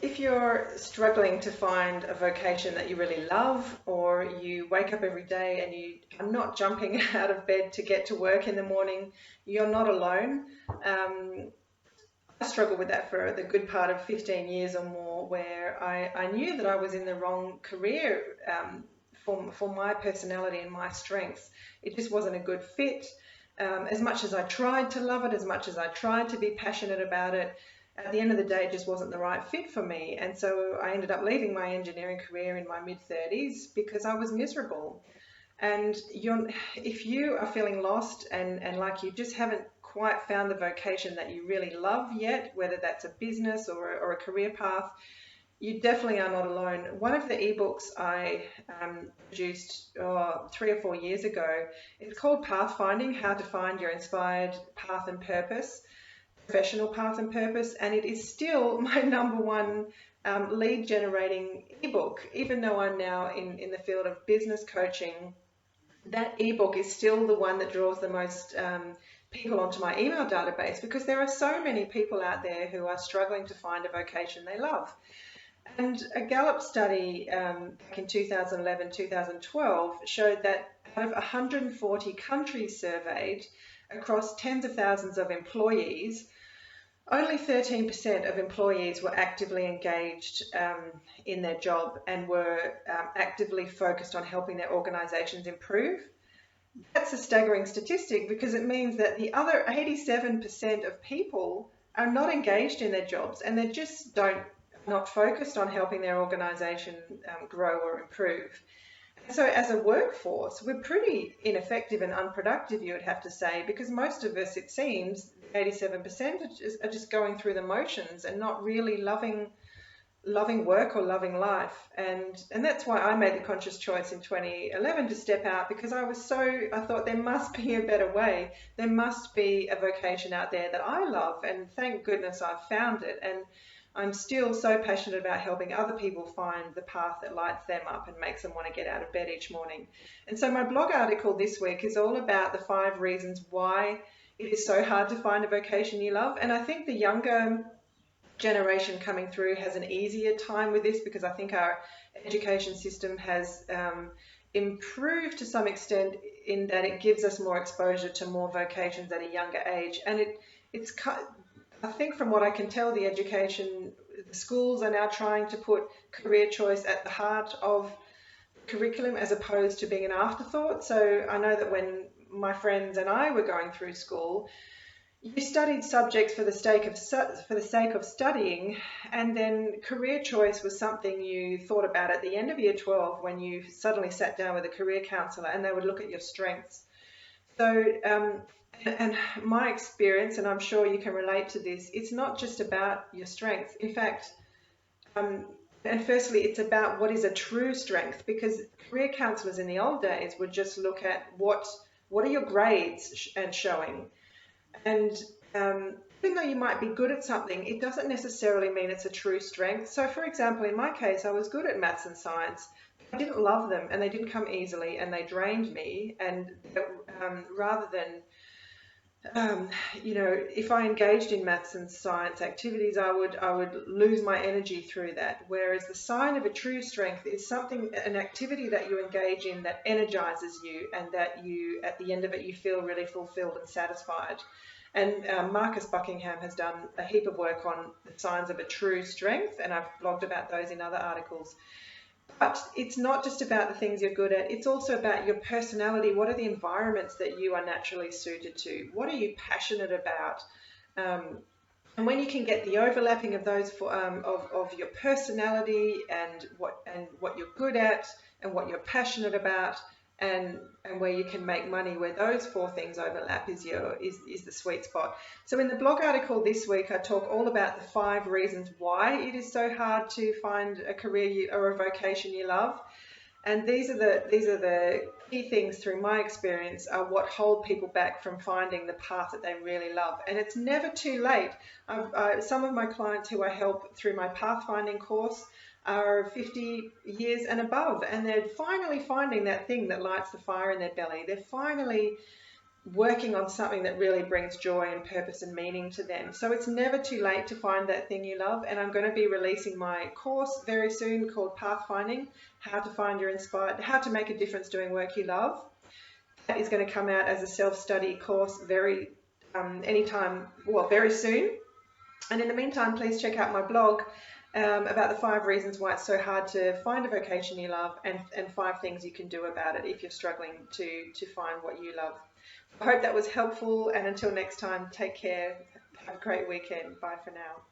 If you're struggling to find a vocation that you really love, or you wake up every day and you are not jumping out of bed to get to work in the morning, you're not alone. Um, I struggled with that for the good part of 15 years or more, where I knew that I was in the wrong career for my personality and my strengths. It just wasn't a good fit. As much as I tried to love it, as much as I tried to be passionate about it, at the end of the day, it just wasn't the right fit for me. And so I ended up leaving my engineering career in my mid-30s because I was miserable. And if you are feeling lost and like you just haven't quite found the vocation that you really love yet, whether that's a business or a career path, you definitely are not alone. One of the ebooks I produced 3 or 4 years ago, it's called Pathfinding: How to Find Your Inspired Path and Purpose, Professional Path and Purpose, and it is still my number one lead generating ebook. Even though I'm now in the field of business coaching, that ebook is still the one that draws the most people onto my email database, because there are so many people out there who are struggling to find a vocation they love. And a Gallup study back in 2011-2012 showed that out of 140 countries surveyed across tens of thousands of employees, only 13% of employees were actively engaged in their job and were actively focused on helping their organisations improve. That's a staggering statistic, because it means that the other 87% of people are not engaged in their jobs, and they just not focused on helping their organisation grow or improve. So as a workforce, we're pretty ineffective and unproductive, you would have to say, because most of us, it seems, 87% are just going through the motions and not really loving work or loving life. And that's why I made the conscious choice in 2011 to step out, because I thought there must be a better way. There must be a vocation out there that I love, and thank goodness I've found it. And I'm still so passionate about helping other people find the path that lights them up and makes them want to get out of bed each morning. And so my blog article this week is all about the 5 reasons why it is so hard to find a vocation you love. And I think the younger generation coming through has an easier time with this, because I think our education system has improved to some extent in that it gives us more exposure to more vocations at a younger age. And I think from what I can tell, the schools are now trying to put career choice at the heart of curriculum as opposed to being an afterthought. So I know that when my friends and I were going through school, you studied subjects for the sake of studying, and then career choice was something you thought about at the end of year 12 when you suddenly sat down with a career counsellor and they would look at your strengths. So and my experience, and I'm sure you can relate to this, it's not just about your strengths. In fact, and firstly, it's about what is a true strength, because career counsellors in the old days would just look at what are your grades and showing. And even though you might be good at something, it doesn't necessarily mean it's a true strength. So for example, in my case, I was good at maths and science. I didn't love them, and they didn't come easily, and they drained me. And rather than if I engaged in maths and science activities, I would lose my energy through that. Whereas the sign of a true strength is an activity that you engage in that energizes you, and that you, at the end of it, you feel really fulfilled and satisfied. And Marcus Buckingham has done a heap of work on the signs of a true strength, and I've blogged about those in other articles. But it's not just about the things you're good at, it's also about your personality. What are the environments that you are naturally suited to? What are you passionate about? And when you can get the overlapping of those of your personality and what you're good at and what you're passionate about, and where you can make money, where those 4 things overlap is the sweet spot. So in the blog article this week, I talk all about the 5 reasons why it is so hard to find a career or a vocation you love. And these are the key things through my experience are what hold people back from finding the path that they really love. And it's never too late. Some of my clients who I help through my pathfinding course are 50 years and above, and they're finally finding that thing that lights the fire in their belly. They're finally working on something that really brings joy and purpose and meaning to them. So it's never too late to find that thing you love. And I'm going to be releasing my course very soon called Pathfinding, how to find your inspired, how to make a difference doing work you love. That is going to come out as a self-study course very soon. And in the meantime, please check out my blog about the 5 reasons why it's so hard to find a vocation you love, and 5 things you can do about it if you're struggling to find what you love. I hope that was helpful, and until next time, take care. Have a great weekend. Bye for now.